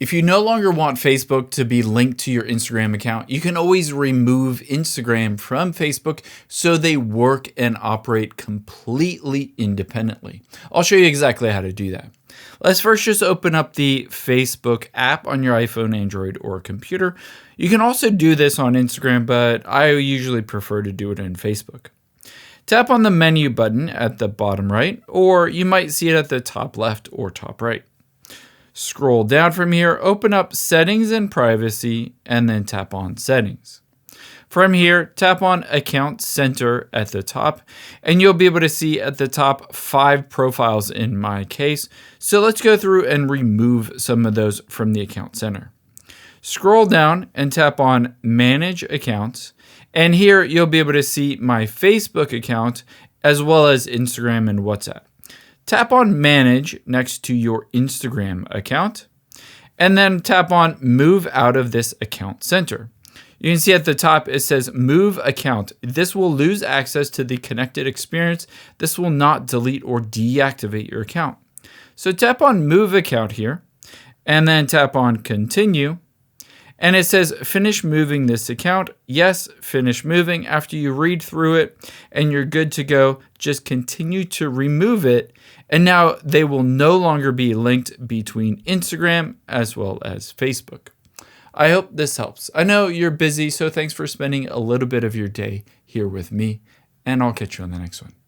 If you no longer want Facebook to be linked to your Instagram account, you can always remove Instagram from Facebook so they work and operate completely independently. I'll show you exactly how to do that. Let's first just open up the Facebook app on your iPhone, Android, or computer. You can also do this on Instagram, but I usually prefer to do it in Facebook. Tap on the menu button at the bottom right, or you might see it at the top left or top right. Scroll down from here, open up Settings and Privacy, and then tap on Settings. From here, tap on Account Center at the top, and you'll be able to see at the top 5 profiles in my case. So let's go through and remove some of those from the Account Center. Scroll down and tap on Manage Accounts, and here you'll be able to see my Facebook account as well as Instagram and WhatsApp. Tap on Manage next to your Instagram account, and then tap on Move out of this account center. You can see at the top it says Move Account. This will lose access to the connected experience. This will not delete or deactivate your account. So tap on Move Account here, and then tap on Continue. And it says, finish moving this account. Yes, finish moving. After you read through it and you're good to go, just continue to remove it. And now they will no longer be linked between Instagram as well as Facebook. I hope this helps. I know you're busy, so thanks for spending a little bit of your day here with me, and I'll catch you on the next one.